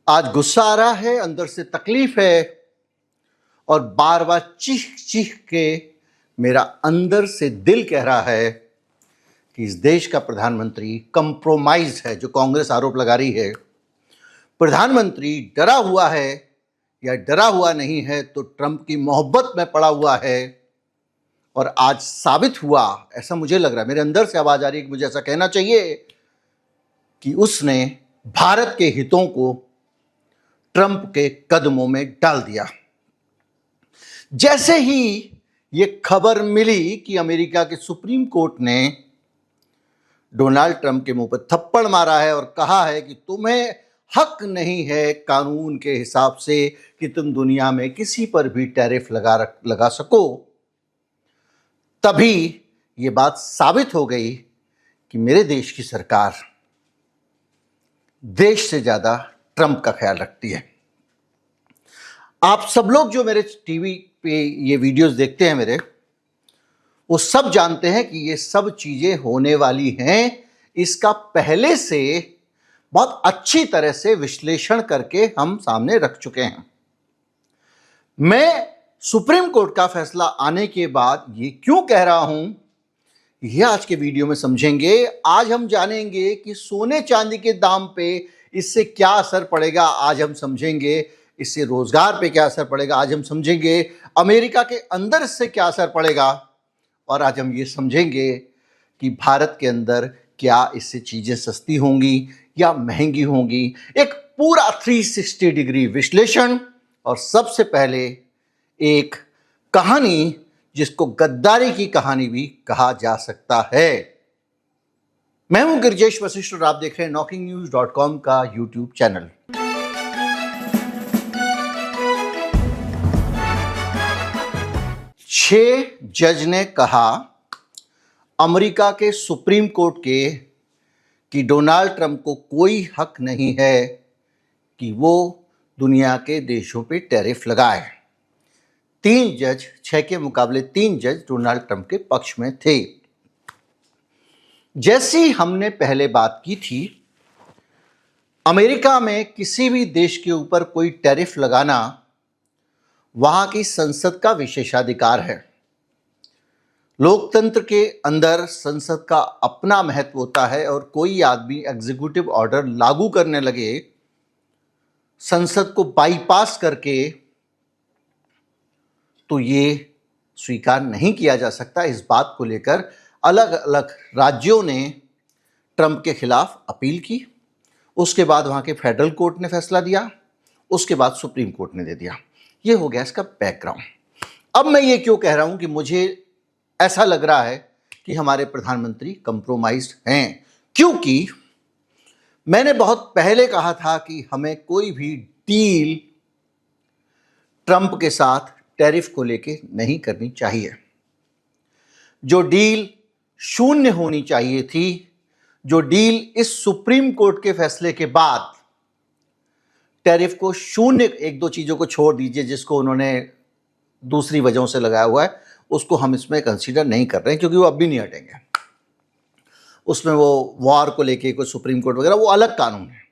आज गुस्सा आ रहा है, अंदर से तकलीफ है और बार बार चीख चीख के मेरा अंदर से दिल कह रहा है कि इस देश का प्रधानमंत्री कंप्रोमाइज है, जो कांग्रेस आरोप लगा रही है। प्रधानमंत्री डरा हुआ है या डरा हुआ नहीं है तो ट्रंप की मोहब्बत में पड़ा हुआ है। और आज साबित हुआ, ऐसा मुझे लग रहा है, मेरे अंदर से आवाज आ रही है कि मुझे ऐसा कहना चाहिए कि उसने भारत के हितों को ट्रंप के कदमों में डाल दिया। जैसे ही ये खबर मिली कि अमेरिका के सुप्रीम कोर्ट ने डोनाल्ड ट्रंप के मुंह पर थप्पड़ मारा है और कहा है कि तुम्हें हक नहीं है कानून के हिसाब से कि तुम दुनिया में किसी पर भी टैरिफ लगा सको, तभी ये बात साबित हो गई कि मेरे देश की सरकार देश से ज्यादा ट्रंप का ख्याल रखती है। आप सब लोग जो मेरे टीवी पे ये वीडियोस देखते हैं मेरे, वो सब जानते हैं कि ये सब चीजें होने वाली हैं। इसका पहले से बहुत अच्छी तरह से विश्लेषण करके हम सामने रख चुके हैं। मैं सुप्रीम कोर्ट का फैसला आने के बाद ये क्यों कह रहा हूं, यह आज के वीडियो में समझेंगे। आज हम जानेंगे कि सोने चांदी के दाम पे इससे क्या असर पड़ेगा, आज हम समझेंगे। इससे रोजगार पे क्या असर पड़ेगा, आज हम समझेंगे। अमेरिका के अंदर इससे क्या असर पड़ेगा, और आज हम ये समझेंगे कि भारत के अंदर क्या इससे चीजें सस्ती होंगी या महंगी होंगी। एक पूरा 360 डिग्री विश्लेषण, और सबसे पहले एक कहानी जिसको गद्दारी की कहानी भी कहा जा सकता है। मैं हूं गिरिजेश वशिष्ठ और आप देख रहे हैं knocking-news.com का यूट्यूब चैनल। छह जज ने कहा अमेरिका के सुप्रीम कोर्ट के कि डोनाल्ड ट्रंप को कोई हक नहीं है कि वो दुनिया के देशों पे टैरिफ लगाए। 3 जज, 6 के मुकाबले 3 जज डोनाल्ड ट्रंप के पक्ष में थे। जैसी हमने पहले बात की थी, अमेरिका में किसी भी देश के ऊपर कोई टैरिफ लगाना वहां की संसद का विशेषाधिकार है। लोकतंत्र के अंदर संसद का अपना महत्व होता है, और कोई आदमी एग्जीक्यूटिव ऑर्डर लागू करने लगे संसद को बाईपास करके, तो ये स्वीकार नहीं किया जा सकता। इस बात को लेकर अलग अलग राज्यों ने ट्रंप के खिलाफ अपील की। उसके बाद वहां के फेडरल कोर्ट ने फैसला दिया, उसके बाद सुप्रीम कोर्ट ने दे दिया। ये हो गया इसका बैकग्राउंड। अब मैं ये क्यों कह रहा हूं कि मुझे ऐसा लग रहा है कि हमारे प्रधानमंत्री कंप्रोमाइज्ड हैं, क्योंकि मैंने बहुत पहले कहा था कि हमें कोई भी डील ट्रंप के साथ टैरिफ को लेके नहीं करनी चाहिए। जो डील शून्य होनी चाहिए थी, जो डील इस सुप्रीम कोर्ट के फैसले के बाद टैरिफ को शून्य, एक दो चीजों को छोड़ दीजिए जिसको उन्होंने दूसरी वजहों से लगाया हुआ है, उसको हम इसमें कंसीडर नहीं कर रहे हैं, क्योंकि वो अब भी नहीं हटेंगे। उसमें वो वॉर को लेके कोई सुप्रीम कोर्ट वगैरह, वो अलग कानून है,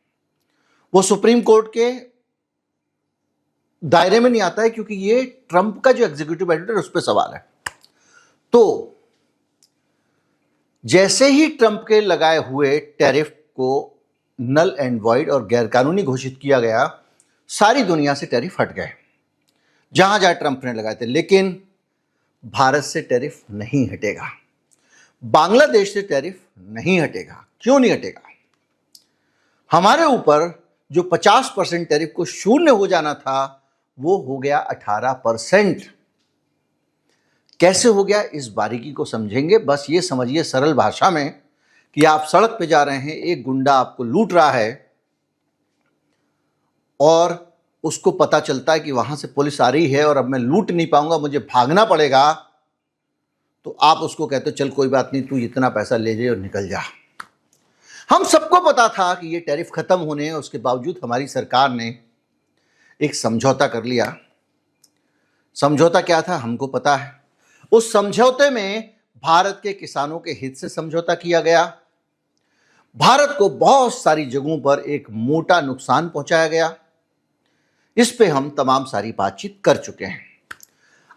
वो सुप्रीम कोर्ट के दायरे में नहीं आता है, क्योंकि ये ट्रंप का जो एग्जीक्यूटिव ऑर्डर है उस पर सवाल है। तो जैसे ही ट्रंप के लगाए हुए टैरिफ को नल एंड वॉइड और गैरकानूनी घोषित किया गया, सारी दुनिया से टैरिफ हट गए जहां जहां ट्रंप ने लगाए थे। लेकिन भारत से टैरिफ नहीं हटेगा, बांग्लादेश से टैरिफ नहीं हटेगा। क्यों नहीं हटेगा? हमारे ऊपर जो 50% टैरिफ को शून्य हो जाना था, वो हो गया 18%। कैसे हो गया, इस बारीकी को समझेंगे। बस ये समझिए सरल भाषा में कि आप सड़क पे जा रहे हैं, एक गुंडा आपको लूट रहा है और उसको पता चलता है कि वहां से पुलिस आ रही है और अब मैं लूट नहीं पाऊंगा, मुझे भागना पड़ेगा। तो आप उसको कहते हो चल कोई बात नहीं, तू इतना पैसा ले जाए और निकल जा। हम सबको पता था कि ये टैरिफ खत्म होने हैं, उसके बावजूद हमारी सरकार ने एक समझौता कर लिया। समझौता क्या था हमको पता है। उस समझौते में भारत के किसानों के हित से समझौता किया गया। भारत को बहुत सारी जगहों पर एक मोटा नुकसान पहुंचाया गया। इस पे हम तमाम सारी बातचीत कर चुके हैं।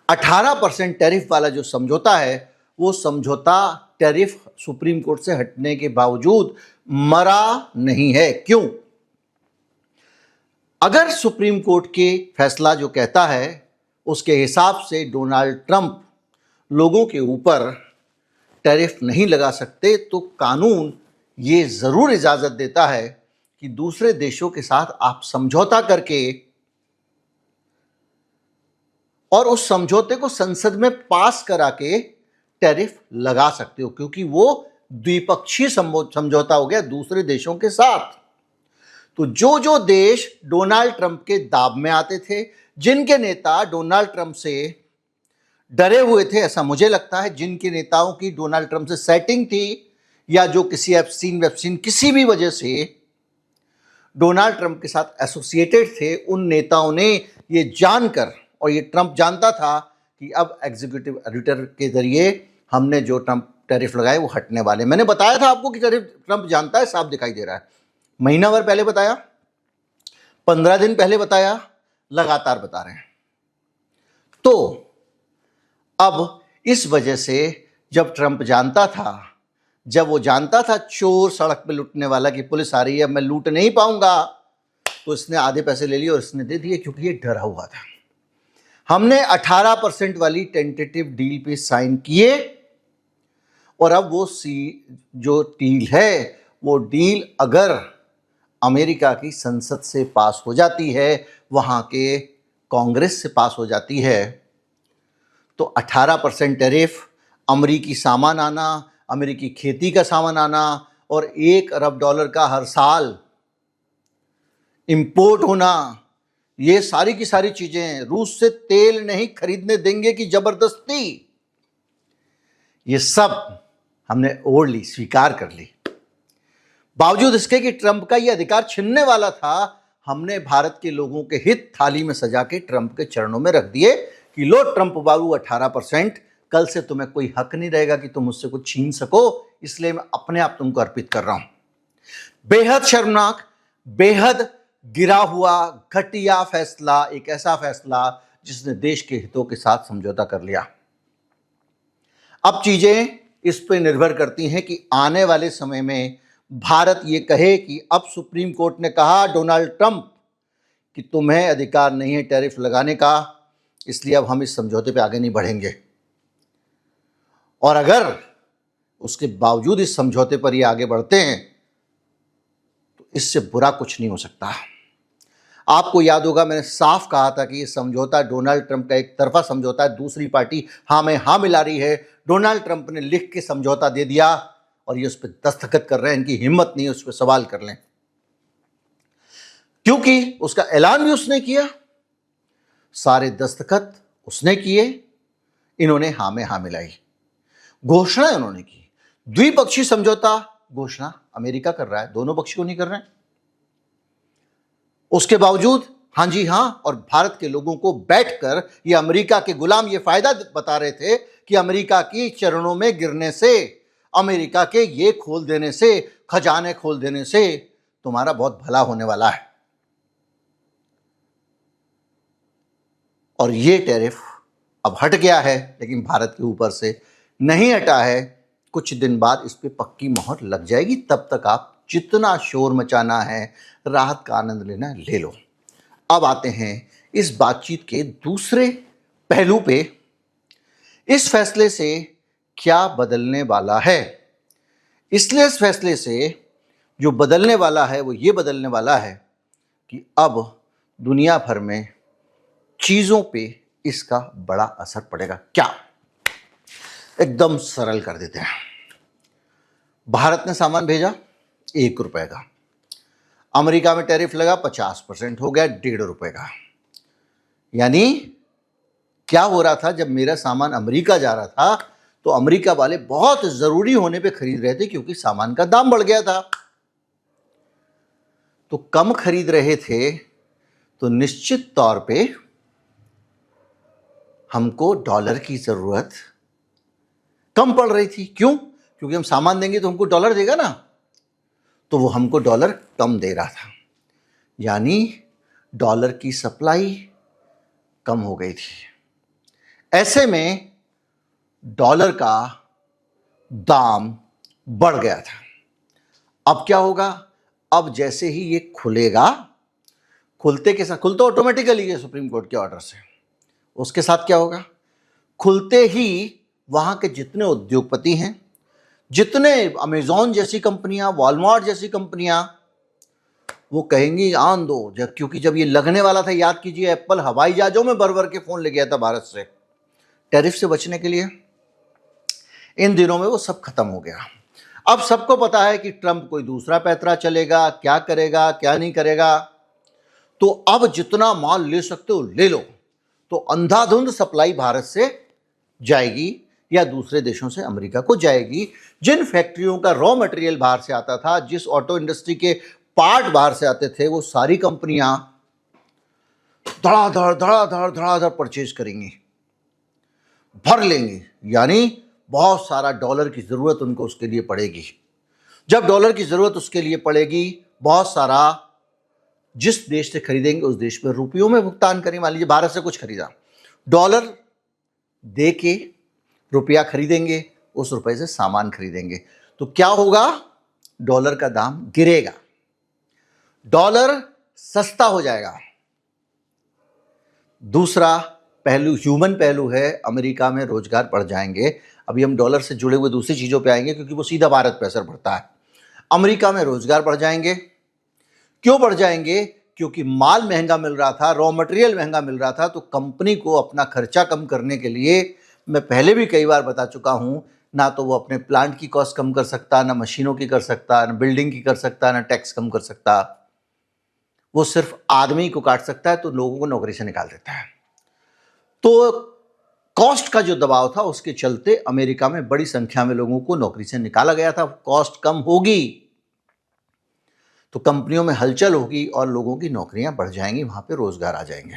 18% टैरिफ वाला जो समझौता है, वो समझौता टैरिफ सुप्रीम कोर्ट से हटने के बावजूद मरा नहीं है। क्यों? अगर सुप्रीम कोर्ट के फैसला जो कहता है उसके हिसाब से डोनाल्ड ट्रंप लोगों के ऊपर टैरिफ नहीं लगा सकते, तो कानून ये जरूर इजाजत देता है कि दूसरे देशों के साथ आप समझौता करके और उस समझौते को संसद में पास करा के टैरिफ लगा सकते हो, क्योंकि वो द्विपक्षीय समझौता हो गया दूसरे देशों के साथ। तो जो जो देश डोनाल्ड ट्रंप के दाब में आते थे, जिनके नेता डोनाल्ड ट्रंप से डरे हुए थे, ऐसा मुझे लगता है, जिनके नेताओं की डोनाल्ड ट्रंप से सेटिंग थी, या जो किसी एप्स्टीन किसी भी वजह से डोनाल्ड ट्रंप के साथ एसोसिएटेड थे, उन नेताओं ने ये जानकर, और ये ट्रंप जानता था कि अब एग्जीक्यूटिव ऑडिटर के जरिए हमने जो ट्रंप टैरिफ लगाए वो हटने वाले। मैंने बताया था आपको कि टैरिफ ट्रंप जानता है, साफ दिखाई दे रहा है। महीना भर पहले बताया, 15 दिन पहले बताया, लगातार बता रहे हैं। तो अब इस वजह से जब ट्रंप जानता था, जब वो जानता था चोर सड़क पे लूटने वाला कि पुलिस आ रही है, मैं लूट नहीं पाऊंगा, तो इसने आधे पैसे ले लिए और इसने दे दिए, क्योंकि ये डरा हुआ था। हमने 18% वाली टेंटेटिव डील पे साइन किए, और अब वो जो डील है, वो डील अगर अमेरिका की संसद से पास हो जाती है, वहां के कांग्रेस से पास हो जाती है, तो 18% टैरिफ, अमेरिकी सामान आना, अमेरिकी खेती का सामान आना, और $1 अरब का हर साल इंपोर्ट होना, ये सारी की सारी चीजें, रूस से तेल नहीं खरीदने देंगे की जबरदस्ती, ये सब हमने ओढ़ ली, स्वीकार कर ली। बावजूद इसके कि ट्रंप का ये अधिकार छिनने वाला था, हमने भारत के लोगों के हित थाली में सजा के ट्रंप के चरणों में रख दिए कि लो ट्रंप बाबू 18%, कल से तुम्हें कोई हक नहीं रहेगा कि तुम मुझसे कुछ छीन सको, इसलिए मैं अपने आप तुमको अर्पित कर रहा हूं। बेहद शर्मनाक, बेहद गिरा हुआ, घटिया फैसला, एक ऐसा फैसला जिसने देश के हितों के साथ समझौता कर लिया। अब चीजें इस पे निर्भर करती हैं कि आने वाले समय में भारत ये कहे कि अब सुप्रीम कोर्ट ने कहा डोनाल्ड ट्रंप कि तुम्हें अधिकार नहीं है टैरिफ लगाने का, इसलिए अब हम इस समझौते पे आगे नहीं बढ़ेंगे। और अगर उसके बावजूद इस समझौते पर ये आगे बढ़ते हैं, तो इससे बुरा कुछ नहीं हो सकता। आपको याद होगा, मैंने साफ कहा था कि ये समझौता डोनाल्ड ट्रंप का एक तरफा समझौता है, दूसरी पार्टी हाँ में हाँ मिला रही है। डोनाल्ड ट्रंप ने लिख के समझौता दे दिया और ये उस पर दस्तखत कर रहे हैं, इनकी हिम्मत नहीं है उस पर सवाल कर लें, क्योंकि उसका ऐलान भी उसने किया, सारे दस्तखत उसने किए, इन्होंने हाँ में हाँ मिलाई, घोषणा उन्होंने की। द्विपक्षीय समझौता घोषणा अमेरिका कर रहा है, दोनों पक्ष को नहीं कर रहे हैं। उसके बावजूद हाँ जी हाँ, और भारत के लोगों को बैठकर ये अमेरिका के गुलाम ये फायदा बता रहे थे कि अमेरिका की चरणों में गिरने से, अमेरिका के ये खोल देने से, खजाने खोल देने से तुम्हारा बहुत भला होने वाला है। और ये टैरिफ अब हट गया है, लेकिन भारत के ऊपर से नहीं हटा है। कुछ दिन बाद इस पे पक्की मोहर लग जाएगी, तब तक आप जितना शोर मचाना है, राहत का आनंद लेना है, ले लो। अब आते हैं इस बातचीत के दूसरे पहलू पे। इस फैसले से क्या बदलने वाला है? इसलिए इस फैसले से जो बदलने वाला है वो ये बदलने वाला है कि अब दुनिया भर में चीजों पे इसका बड़ा असर पड़ेगा। क्या? एकदम सरल कर देते हैं। भारत ने सामान भेजा ₹1 का, अमेरिका में टैरिफ लगा 50% हो गया ₹1.5 का। यानी क्या हो रहा था, जब मेरा सामान अमेरिका जा रहा था तो अमेरिका वाले बहुत जरूरी होने पे खरीद रहे थे, क्योंकि सामान का दाम बढ़ गया था। तो कम खरीद रहे थे तो निश्चित तौर पे हमको डॉलर की जरूरत कम पड़ रही थी। क्यों? क्योंकि हम सामान देंगे तो हमको डॉलर देगा ना, तो वो हमको डॉलर कम दे रहा था। यानी डॉलर की सप्लाई कम हो गई थी। ऐसे में डॉलर का दाम बढ़ गया था। अब क्या होगा? अब जैसे ही ये खुलेगा, खुलते के साथ, खुलता ऑटोमेटिकली है सुप्रीम कोर्ट के ऑर्डर से, उसके साथ क्या होगा? खुलते ही वहां के जितने उद्योगपति हैं, जितने अमेजॉन जैसी कंपनियां, वॉलमार्ट जैसी कंपनियां, वो कहेंगी आन दो। क्योंकि जब ये लगने वाला था, याद कीजिए, एप्पल हवाई जहाजों में भर भर के फोन ले गया था भारत से टैरिफ से बचने के लिए। इन दिनों में वो सब खत्म हो गया। अब सबको पता है कि ट्रंप कोई दूसरा पैतरा चलेगा, क्या करेगा क्या नहीं करेगा। तो अब जितना माल ले सकते हो ले लो। तो अंधाधुंध सप्लाई भारत से जाएगी या दूसरे देशों से अमेरिका को जाएगी। जिन फैक्ट्रियों का रॉ मटेरियल बाहर से आता था, जिस ऑटो इंडस्ट्री के पार्ट बाहर से आते थे, वो सारी कंपनियां धड़ाधड़ परचेज करेंगी, भर लेंगी। यानी बहुत सारा डॉलर की जरूरत उनको उसके लिए पड़ेगी। जब डॉलर की जरूरत उसके लिए पड़ेगी, बहुत सारा जिस देश से खरीदेंगे उस देश में रुपयों में भुगतान करेंगे। मान लीजिए भारत से कुछ खरीदा, डॉलर दे के रुपया खरीदेंगे, उस रुपए से सामान खरीदेंगे। तो क्या होगा? डॉलर का दाम गिरेगा, डॉलर सस्ता हो जाएगा। दूसरा पहलू, ह्यूमन पहलू है, अमेरिका में रोजगार बढ़ जाएंगे। अभी हम डॉलर से जुड़े हुए दूसरी चीजों पे आएंगे क्योंकि वो सीधा भारत पे असर पड़ता है। अमेरिका में रोजगार बढ़ जाएंगे। क्यों बढ़ जाएंगे? क्योंकि माल महंगा मिल रहा था, रॉ मटेरियल महंगा मिल रहा था। तो कंपनी को अपना खर्चा कम करने के लिए, मैं पहले भी कई बार बता चुका हूं, ना तो वो अपने प्लांट की कॉस्ट कम कर सकता, ना मशीनों की कर सकता, ना बिल्डिंग की कर सकता, ना टैक्स कम कर सकता। वो सिर्फ आदमी को काट सकता है, तो लोगों को नौकरी से निकाल देता है। तो कॉस्ट का जो दबाव था, उसके चलते अमेरिका में बड़ी संख्या में लोगों को नौकरी से निकाला गया था। कॉस्ट कम होगी तो कंपनियों में हलचल होगी और लोगों की नौकरियां बढ़ जाएंगी, वहां पे रोजगार आ जाएंगे।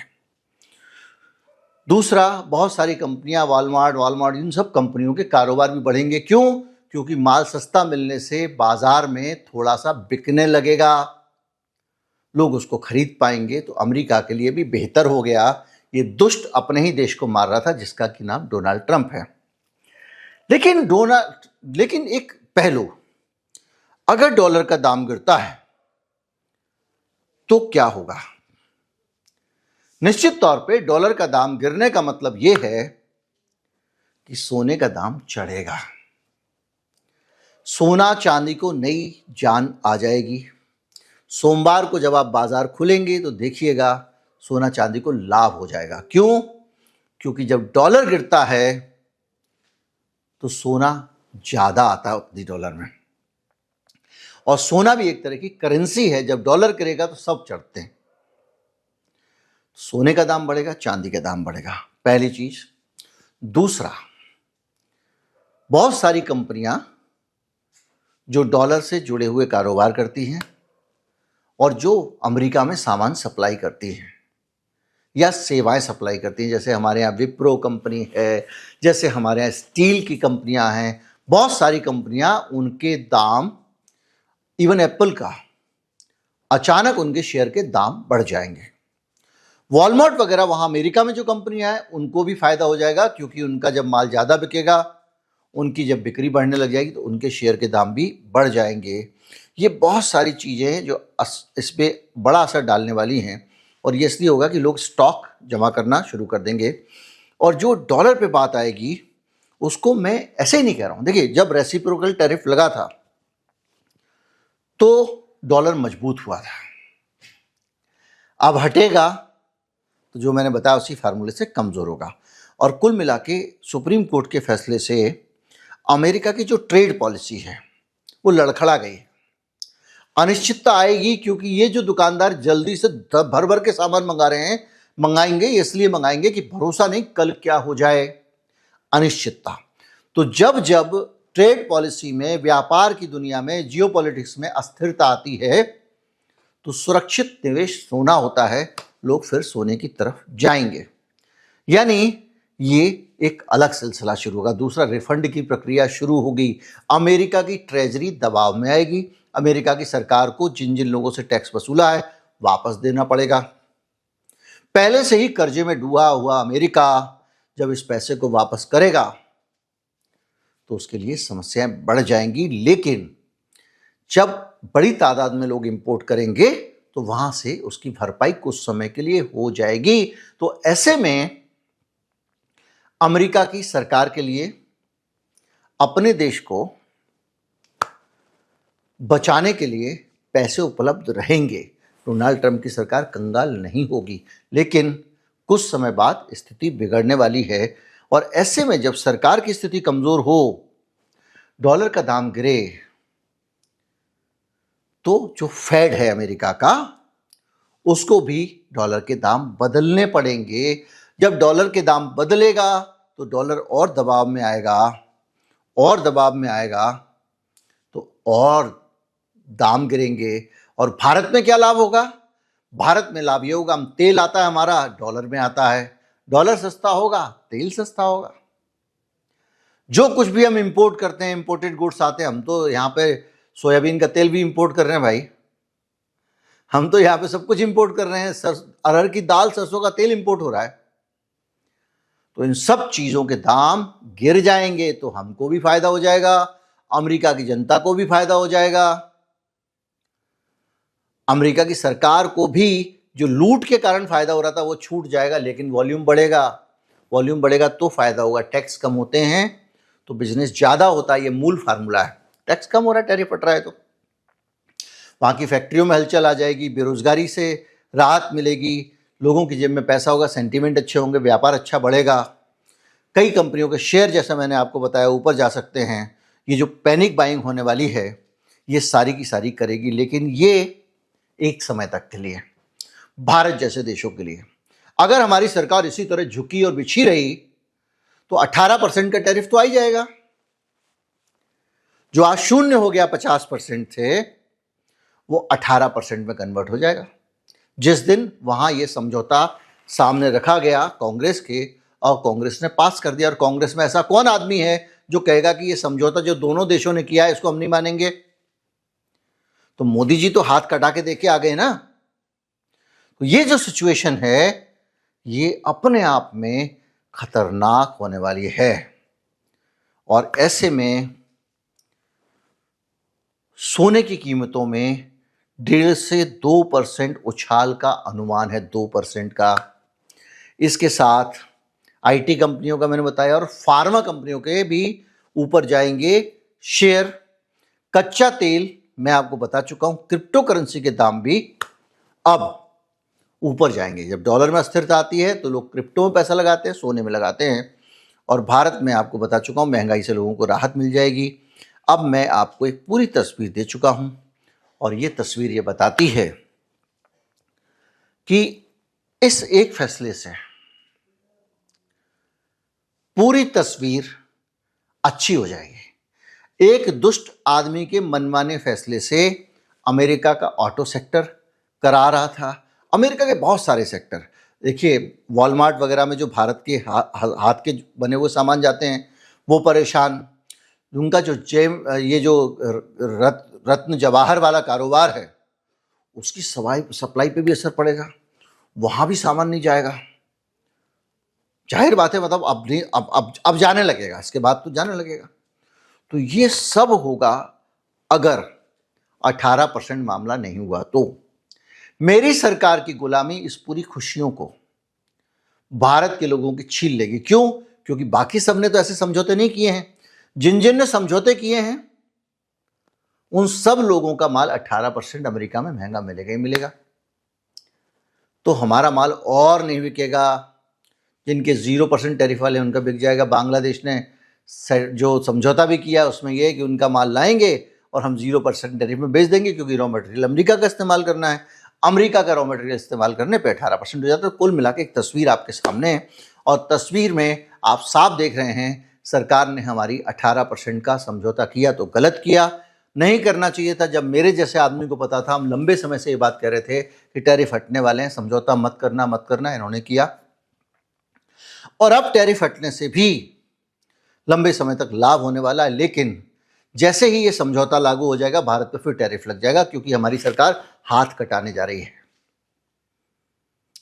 दूसरा, बहुत सारी कंपनियां, वॉलमार्ट, इन सब कंपनियों के कारोबार भी बढ़ेंगे। क्यों? क्योंकि माल सस्ता मिलने से बाजार में थोड़ा सा बिकने लगेगा, लोग उसको खरीद पाएंगे। तो अमेरिका के लिए भी बेहतर हो गया। ये दुष्ट अपने ही देश को मार रहा था, जिसका कि नाम डोनाल्ड ट्रंप है। लेकिन एक पहलू, अगर डॉलर का दाम गिरता है तो क्या होगा? निश्चित तौर पे डॉलर का दाम गिरने का मतलब यह है कि सोने का दाम चढ़ेगा। सोना चांदी को नई जान आ जाएगी। सोमवार को जब आप बाजार खुलेंगे तो देखिएगा सोना चांदी को लाभ हो जाएगा। क्यों? क्योंकि जब डॉलर गिरता है तो सोना ज्यादा आता है उतनी डॉलर में, और सोना भी एक तरह की करेंसी है। जब डॉलर गिरेगा तो सब चढ़ते हैं, सोने का दाम बढ़ेगा, चांदी का दाम बढ़ेगा, पहली चीज। दूसरा, बहुत सारी कंपनियां जो डॉलर से जुड़े हुए कारोबार करती हैं और जो अमेरिका में सामान सप्लाई करती हैं या सेवाएं सप्लाई करती हैं, जैसे हमारे यहाँ विप्रो कंपनी है, जैसे हमारे यहाँ स्टील की कंपनियां हैं, बहुत सारी कंपनियां, उनके दाम, इवन एप्पल का, अचानक उनके शेयर के दाम बढ़ जाएंगे। वॉलमार्ट वगैरह वहां अमेरिका में जो कंपनियां हैं उनको भी फायदा हो जाएगा, क्योंकि उनका जब माल ज्यादा बिकेगा, उनकी जब बिक्री बढ़ने लग जाएगी तो उनके शेयर के दाम भी बढ़ जाएंगे। ये बहुत सारी चीजें हैं जो इस पे बड़ा असर डालने वाली हैं, और ये इसलिए होगा कि लोग स्टॉक जमा करना शुरू कर देंगे। और जो डॉलर पे बात आएगी, उसको मैं ऐसे ही नहीं कह रहा हूं। देखिए, जब रेसिप्रोकल टैरिफ लगा था तो डॉलर मजबूत हुआ था, अब हटेगा तो जो मैंने बताया उसी फार्मूले से कमजोर होगा। और कुल मिला के सुप्रीम कोर्ट के फैसले से अमेरिका की जो ट्रेड पॉलिसी है वो लड़खड़ा गई, अनिश्चितता आएगी। क्योंकि ये जो दुकानदार जल्दी से भर भर के सामान मंगा रहे हैं, मंगाएंगे इसलिए मंगाएंगे कि भरोसा नहीं कल क्या हो जाए, अनिश्चितता। तो जब जब ट्रेड पॉलिसी में, व्यापार की दुनिया में, जियोपॉलिटिक्स में अस्थिरता आती है तो सुरक्षित निवेश सोना होता है, लोग फिर सोने की तरफ जाएंगे। यानी ये एक अलग सिलसिला शुरू होगा। दूसरा, रिफंड की प्रक्रिया शुरू होगी। अमेरिका की ट्रेजरी दबाव में आएगी। अमेरिका की सरकार को जिन जिन लोगों से टैक्स वसूला है वापस देना पड़ेगा। पहले से ही कर्जे में डूबा हुआ अमेरिका जब इस पैसे को वापस करेगा तो उसके लिए समस्याएं बढ़ जाएंगी। लेकिन जब बड़ी तादाद में लोग इंपोर्ट करेंगे तो वहां से उसकी भरपाई कुछ समय के लिए हो जाएगी। तो ऐसे में अमेरिका की सरकार के लिए अपने देश को बचाने के लिए पैसे उपलब्ध रहेंगे। डोनाल्ड ट्रंप की सरकार कंगाल नहीं होगी, लेकिन कुछ समय बाद स्थिति बिगड़ने वाली है। और ऐसे में जब सरकार की स्थिति कमजोर हो, डॉलर का दाम गिरे, तो जो फेड है अमेरिका का, उसको भी डॉलर के दाम बदलने पड़ेंगे। जब डॉलर के दाम बदलेगा तो डॉलर और दबाव में आएगा, और दबाव में आएगा तो और दाम गिरेंगे। और भारत में क्या लाभ होगा? भारत में लाभ ये होगा, हम तेल आता है हमारा, डॉलर में आता है, डॉलर सस्ता होगा, तेल सस्ता होगा। जो कुछ भी हम इंपोर्ट करते हैं, इंपोर्टेड गुड्स आते हैं, हम तो यहाँ पे सोयाबीन का तेल भी इंपोर्ट कर रहे हैं भाई, हम तो यहाँ पे सब कुछ इंपोर्ट कर रहे हैं। अरहर की दाल, सरसों का तेल इंपोर्ट हो रहा है। तो इन सब चीजों के दाम गिर जाएंगे तो हमको भी फायदा हो जाएगा, अमेरिका की जनता को भी फायदा हो जाएगा, अमेरिका की सरकार को भी जो लूट के कारण फायदा हो रहा था वो छूट जाएगा। लेकिन वॉल्यूम बढ़ेगा, वॉल्यूम बढ़ेगा तो फायदा होगा। टैक्स कम होते हैं तो बिजनेस ज्यादा होता है, ये मूल फार्मूला है। टैक्स कम हो रहा है, टैरिफ हट रहा है, तो वहां की फैक्ट्रियों में हलचल आ जाएगी, बेरोजगारी से राहत मिलेगी, लोगों की जेब में पैसा होगा, सेंटीमेंट अच्छे होंगे, व्यापार अच्छा बढ़ेगा, कई कंपनियों के शेयर, जैसा मैंने आपको बताया, ऊपर जा सकते हैं। ये जो पैनिक बाइंग होने वाली है ये सारी की सारी करेगी, लेकिन ये एक समय तक के लिए। भारत जैसे देशों के लिए अगर हमारी सरकार इसी तरह झुकी और बिछी रही तो 18% का टैरिफ तो आ ही जाएगा। जो आज शून्य हो गया 50% थे, वो 18% में कन्वर्ट हो जाएगा। जिस दिन वहां ये समझौता सामने रखा गया कांग्रेस के, और कांग्रेस ने पास कर दिया, और कांग्रेस में ऐसा कौन आदमी है जो कहेगा कि ये समझौता जो दोनों देशों ने किया है इसको हम नहीं मानेंगे? तो मोदी जी तो हाथ कटा के देके आ गए ना। तो ये जो सिचुएशन है ये अपने आप में खतरनाक होने वाली है, और ऐसे में सोने की कीमतों में 1.5 से 2% उछाल का अनुमान है, 2% का। इसके साथ आईटी कंपनियों का मैंने बताया, और फार्मा कंपनियों के भी ऊपर जाएंगे शेयर। कच्चा तेल मैं आपको बता चुका हूं, क्रिप्टो करेंसी के दाम भी अब ऊपर जाएंगे। जब डॉलर में अस्थिरता आती है तो लोग क्रिप्टो में पैसा लगाते हैं, सोने में लगाते हैं। और भारत में आपको बता चुका हूं महंगाई से लोगों को राहत मिल जाएगी। अब मैं आपको एक पूरी तस्वीर दे चुका हूं, और ये तस्वीर ये बताती है कि इस एक फैसले से पूरी तस्वीर अच्छी हो जाएगी। एक दुष्ट आदमी के मनमाने फैसले से अमेरिका का ऑटो सेक्टर करा रहा था, अमेरिका के बहुत सारे सेक्टर, देखिए वॉलमार्ट वगैरह में जो भारत के हाथ के बने हुए सामान जाते हैं वो परेशान, उनका जो ये जो रत्न जवाहर वाला कारोबार है उसकी सप्लाई पे भी असर पड़ेगा, वहां भी सामान नहीं जाएगा। जाहिर बात है, मतलब अब नहीं, अब जाने लगेगा, इसके बाद तो जाने लगेगा। तो ये सब होगा अगर 18% मामला नहीं हुआ तो। मेरी सरकार की गुलामी इस पूरी खुशियों को भारत के लोगों की छीन लेगी। क्यों? क्योंकि बाकी सबने तो ऐसे समझौते नहीं किए हैं। जिन जिन ने समझौते किए हैं उन सब लोगों का माल 18% अमेरिका में महंगा मिलेगा ही मिलेगा। तो हमारा माल और नहीं बिकेगा। जिनके 0% टैरिफ वाले उनका बिक जाएगा। बांग्लादेश ने जो समझौता भी किया उसमें यह है कि उनका माल लाएंगे और हम 0% टैरिफ में बेच देंगे, क्योंकि रॉ मटेरियल अमेरिका का इस्तेमाल करना है। अमेरिका का रॉ मटेरियल इस्तेमाल करने पे 18% हो जाता है। कुल मिला के एक तस्वीर आपके सामने है, और तस्वीर में आप साफ देख रहे हैं सरकार ने हमारी 18% का समझौता किया तो गलत किया, नहीं करना चाहिए था। जब मेरे जैसे आदमी को पता था, हम लंबे समय से ये बात कह रहे थे कि टैरिफ हटने वाले हैं, समझौता मत करना मत करना, इन्होंने किया। और अब टैरिफ हटने से भी लंबे समय तक लाभ होने वाला है, लेकिन जैसे ही ये समझौता लागू हो जाएगा भारत पे फिर टैरिफ लग जाएगा, क्योंकि हमारी सरकार हाथ कटाने जा रही है।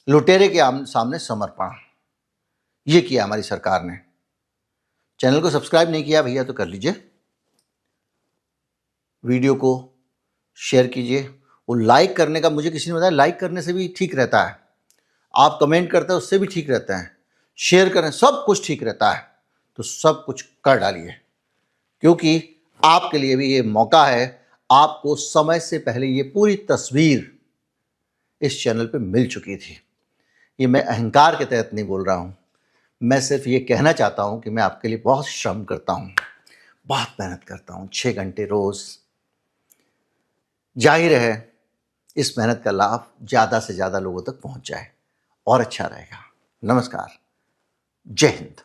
लुटेरे के सामने समर्पण, ये किया हमारी सरकार ने। चैनल को सब्सक्राइब नहीं किया भैया तो कर लीजिए, वीडियो को शेयर कीजिए। वो लाइक करने का, मुझे किसी ने बताया लाइक करने से भी ठीक रहता है, आप कमेंट करते हैं उससे भी ठीक रहता है, शेयर करें, सब कुछ ठीक रहता है। तो सब कुछ कर डालिए, क्योंकि आपके लिए भी ये मौका है। आपको समय से पहले ये पूरी तस्वीर इस चैनल पे मिल चुकी थी। ये मैं अहंकार के तहत नहीं बोल रहा हूँ, मैं सिर्फ ये कहना चाहता हूँ कि मैं आपके लिए बहुत श्रम करता हूँ, बहुत मेहनत करता हूँ, 6 घंटे रोज़। जाहिर है इस मेहनत का लाभ ज़्यादा से ज़्यादा लोगों तक पहुँच जाए और अच्छा रहेगा। नमस्कार, जय हिंद।